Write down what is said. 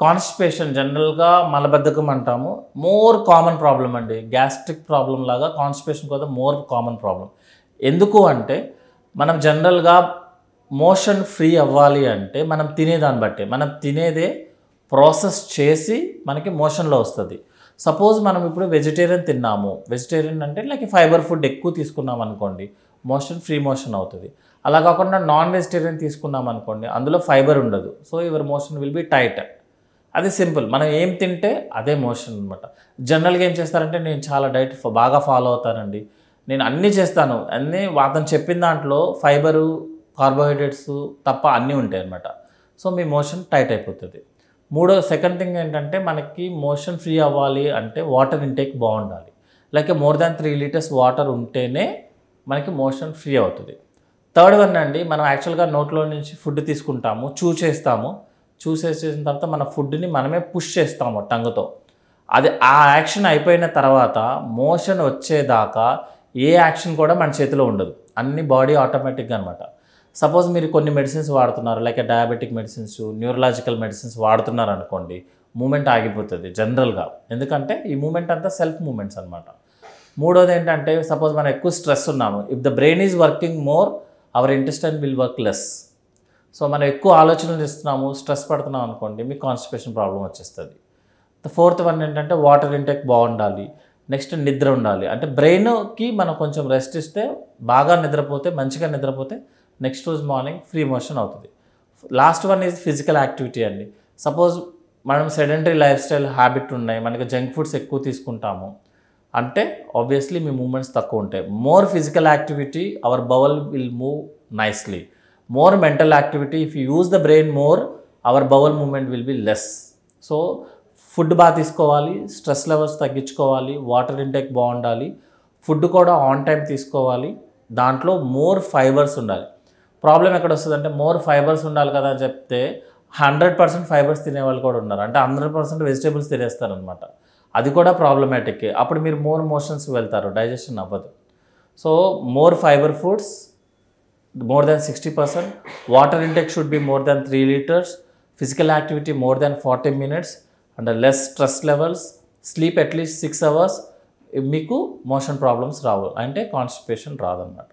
Constipation జనరల్గా మలబద్ధకం అంటాము. మోర్ కామన్ ప్రాబ్లం అండి. గ్యాస్ట్రిక్ ప్రాబ్లం లాగా కాన్స్టిపేషన్ కూడా మోర్ కామన్ ప్రాబ్లం. ఎందుకు అంటే మనం జనరల్గా మోషన్ ఫ్రీ అవ్వాలి అంటే మనం తినేదాన్ని బట్టే. మనం తినేదే ప్రాసెస్ చేసి మనకి మోషన్లో వస్తుంది. సపోజ్ మనం ఇప్పుడు వెజిటేరియన్ తిన్నాము. వెజిటేరియన్ అంటే లైక్ ఫైబర్ ఫుడ్ ఎక్కువ తీసుకున్నాం అనుకోండి, మోషన్ ఫ్రీ మోషన్ అవుతుంది. అలా కాకుండా నాన్ వెజిటేరియన్ తీసుకున్నాం అనుకోండి, అందులో ఫైబర్ ఉండదు. So your motion will be tight. అది సింపుల్. మనం ఏం తింటే అదే మోషన్ అనమాట. జనరల్గా ఏం చేస్తారంటే నేను చాలా డైట్ బాగా ఫాలో అవుతానండి, నేను అన్నీ చేస్తాను, అన్నీ అతను చెప్పిన దాంట్లో ఫైబరు కార్బోహైడ్రేట్స్ తప్ప అన్నీ ఉంటాయి అన్నమాట. సో మీ మోషన్ టైట్ అయిపోతుంది. సెకండ్ థింగ్ ఏంటంటే మనకి మోషన్ ఫ్రీ అవ్వాలి అంటే వాటర్ ఇంటేక్ బాగుండాలి. Like more than 3 litres water ఉంటేనే మనకి మోషన్ ఫ్రీ అవుతుంది. థర్డ్ వన్ అండి, మనం యాక్చువల్గా నోట్లో నుంచి ఫుడ్ తీసుకుంటాము, చేస్తాము. చేసిన తర్వాత మన ఫుడ్ని మనమే పుష్ చేస్తాము టంగ్తో. అది ఆ యాక్షన్ అయిపోయిన తర్వాత మోషన్ వచ్చేదాకా ఏ యాక్షన్ కూడా మన చేతిలో ఉండదు, అన్ని బాడీ ఆటోమేటిక్గా అనమాట. సపోజ్ మీరు కొన్ని మెడిసిన్స్ వాడుతున్నారు, like diabetic medicines, neurological medicines వాడుతున్నారు అనుకోండి, మూమెంట్ ఆగిపోతుంది జనరల్గా. ఎందుకంటే ఈ మూమెంట్ అంతా సెల్ఫ్ మూమెంట్స్ అనమాట. మూడోది ఏంటంటే సపోజ్ మనం ఎక్కువ స్ట్రెస్ ఉన్నాము, if the brain is working more our intestine will work less. So మనం ఎక్కువ ఆలోచనలు ఇస్తున్నాము, స్ట్రెస్ పడుతున్నాం అనుకోండి, మీకు కాన్స్టిపేషన్ ప్రాబ్లం వచ్చేస్తుంది. ద ఫోర్త్ వన్ ఏంటంటే వాటర్ ఇంటేక్ బాగుండాలి. నెక్స్ట్ నిద్ర ఉండాలి. అంటే బ్రెయిన్కి మనం కొంచెం రెస్ట్ ఇస్తే, బాగా నిద్రపోతే, మంచిగా నిద్రపోతే నెక్స్ట్ రోజు మార్నింగ్ ఫ్రీ మోషన్ అవుతుంది. Last one is physical activity అండి. సపోజ్ మనం సెడెంటరీ లైఫ్ స్టైల్ హ్యాబిట్ ఉన్నాయి, మనకి జంక్ ఫుడ్స్ ఎక్కువ తీసుకుంటాము అంటే ఆబ్వియస్లీ మీ మూమెంట్స్ తక్కువ ఉంటాయి. More physical activity our bowel will move nicely. More mental activity, if you use the brain more our bowel movement will be less. So food బాగా తీసుకోవాలి, stress levels తగ్గించుకోవాలి, water intake బాగుండాలి, food కూడా on time తీసుకోవాలి, దాంట్లో more fibres ఉండాలి. Problem ఎక్కడ వస్తుందంటే మోర్ ఫైబర్స్ ఉండాలి కదా అని చెప్తే 100% ఫైబర్స్ తినేవాళ్ళు కూడా ఉన్నారు, అంటే 100% వెజిటేబుల్స్ తినేస్తారనమాట. అది కూడా ప్రాబ్లమాటిక్. అప్పుడు మీరు మోర్ మోషన్స్ వెళ్తారు, డైజెషన్ అవ్వదు. So more fibre foods, more than 60%, water intake should be more than 3 liters, physical activity more than 40 minutes, and less stress levels, sleep at least 6 hours. మీకు motion problems రావు, అంటే constipation రాదన్నమాట.